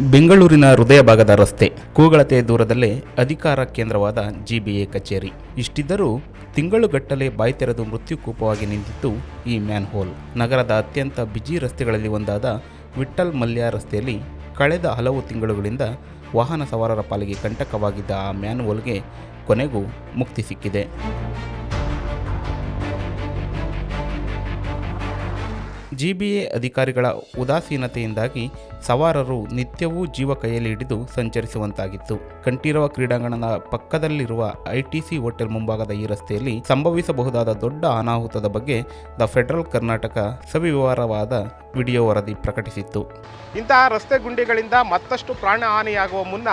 ಬೆಂಗಳೂರಿನ ಹೃದಯ ಭಾಗದ ರಸ್ತೆ ಕೂಗಳತೆ ದೂರದಲ್ಲೇ ಅಧಿಕಾರ ಕೇಂದ್ರವಾದ ಜಿಬಿಎ ಕಚೇರಿ. ಇಷ್ಟಿದ್ದರೂ ತಿಂಗಳುಗಟ್ಟಲೆ ಬಾಯ್ತೆರೆದು ಮೃತ್ಯುಕೂಪವಾಗಿ ನಿಂತಿತ್ತು ಈ ಮ್ಯಾನ್ಹೋಲ್. ನಗರದ ಅತ್ಯಂತ ಬಿಜಿ ರಸ್ತೆಗಳಲ್ಲಿ ಒಂದಾದ ವಿಠ್ಠಲ್ ಮಲ್ಯ ರಸ್ತೆಯಲ್ಲಿ ಕಳೆದ ಹಲವು ತಿಂಗಳುಗಳಿಂದ ವಾಹನ ಸವಾರರ ಪಾಲಿಗೆ ಕಂಟಕವಾಗಿದ್ದ ಆ ಮ್ಯಾನ್ಹೋಲ್ಗೆ ಕೊನೆಗೂ ಮುಕ್ತಿ ಸಿಕ್ಕಿದೆ. ಜಿಬಿಎ ಅಧಿಕಾರಿಗಳ ಉದಾಸೀನತೆಯಿಂದಾಗಿ ಸವಾರರು ನಿತ್ಯವೂ ಜೀವ ಕೈಯಲ್ಲಿ ಹಿಡಿದು ಸಂಚರಿಸುವಂತಾಗಿತ್ತು. ಕಂಠೀರವ ಕ್ರೀಡಾಂಗಣದ ಪಕ್ಕದಲ್ಲಿರುವ ಐಟಿಸಿ ಹೋಟೆಲ್ ಮುಂಭಾಗದ ಈ ರಸ್ತೆಯಲ್ಲಿ ಸಂಭವಿಸಬಹುದಾದ ದೊಡ್ಡ ಅನಾಹುತದ ಬಗ್ಗೆ ದ ಫೆಡರಲ್ ಕರ್ನಾಟಕ ಸವಿವರವಾದ ವಿಡಿಯೋ ವರದಿ ಪ್ರಕಟಿಸಿತ್ತು. ಇಂತಹ ರಸ್ತೆ ಗುಂಡಿಗಳಿಂದ ಮತ್ತಷ್ಟು ಪ್ರಾಣ ಹಾನಿಯಾಗುವ ಮುನ್ನ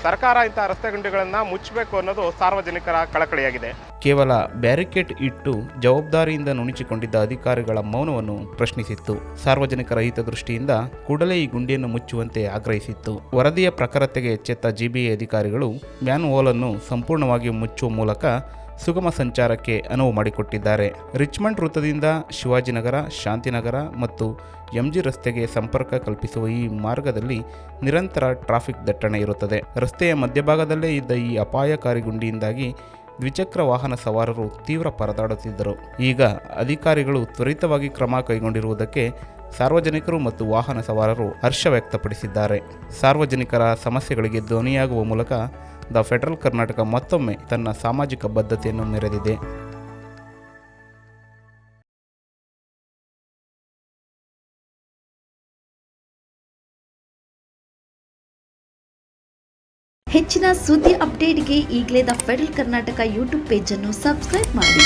ಸರ್ಕಾರ ಇಂತಹ ರಸ್ತೆ ಗುಂಡಿಗಳನ್ನು ಮುಚ್ಚಬೇಕು ಅನ್ನೋದು ಸಾರ್ವಜನಿಕರ ಕಳಕಳಿಯಾಗಿದೆ. ಕೇವಲ ಬ್ಯಾರಿಕೇಡ್ ಇಟ್ಟು ಜವಾಬ್ದಾರಿಯಿಂದ ನುಣುಚಿಕೊಂಡಿದ್ದ ಅಧಿಕಾರಿಗಳ ಮೌನವನ್ನು ಪ್ರಶ್ನಿಸಿತ್ತು. ಸಾರ್ವಜನಿಕರ ಹಿತದೃಷ್ಟಿಯಿಂದ ಕೂಡಲೇ ಈ ಗುಂಡಿಯನ್ನು ಮುಚ್ಚುವಂತೆ ಆಗ್ರಹಿಸಿತ್ತು. ವರದಿಯ ಪ್ರಖರತೆಗೆ ಎಚ್ಚೆತ್ತ ಜಿಬಿಎ ಅಧಿಕಾರಿಗಳು ಮ್ಯಾನ್ಹೋಲ್ ಅನ್ನು ಸಂಪೂರ್ಣವಾಗಿ ಮುಚ್ಚುವ ಮೂಲಕ ಸುಗಮ ಸಂಚಾರಕ್ಕೆ ಅನುವು ಮಾಡಿಕೊಟ್ಟಿದ್ದಾರೆ. ರಿಚ್ಮಂಡ್ ವೃತ್ತದಿಂದ ಶಿವಾಜಿನಗರ, ಶಾಂತಿನಗರ ಮತ್ತು ಎಂಜಿ ರಸ್ತೆಗೆ ಸಂಪರ್ಕ ಕಲ್ಪಿಸುವ ಈ ಮಾರ್ಗದಲ್ಲಿ ನಿರಂತರ ಟ್ರಾಫಿಕ್ ದಟ್ಟಣೆ ಇರುತ್ತದೆ. ರಸ್ತೆಯ ಮಧ್ಯಭಾಗದಲ್ಲೇ ಇದ್ದ ಈ ಅಪಾಯಕಾರಿ ಗುಂಡಿಯಿಂದಾಗಿ ದ್ವಿಚಕ್ರ ವಾಹನ ಸವಾರರು ತೀವ್ರ ಪರದಾಡುತ್ತಿದ್ದರು. ಈಗ ಅಧಿಕಾರಿಗಳು ತ್ವರಿತವಾಗಿ ಕ್ರಮ ಕೈಗೊಂಡಿರುವುದಕ್ಕೆ ಸಾರ್ವಜನಿಕರು ಮತ್ತು ವಾಹನ ಸವಾರರು ಹರ್ಷ ವ್ಯಕ್ತಪಡಿಸಿದ್ದಾರೆ. ಸಾರ್ವಜನಿಕರ ಸಮಸ್ಯೆಗಳಿಗೆ ಧ್ವನಿಯಾಗುವ ಮೂಲಕ ದ ಫೆಡರಲ್ ಕರ್ನಾಟಕ ಮತ್ತೊಮ್ಮೆ ತನ್ನ ಸಾಮಾಜಿಕ ಬದ್ಧತೆಯನ್ನು ಮೆರೆದಿದೆ. ಹೆಚ್ಚಿನ ಸುದ್ದಿ ಅಪ್ಡೇಟ್ಗೆ ಈಗಲೇ the federal Karnataka YouTube page ಅನ್ನು ಸಬ್ಸ್ಕ್ರೈಬ್ ಮಾಡಿ.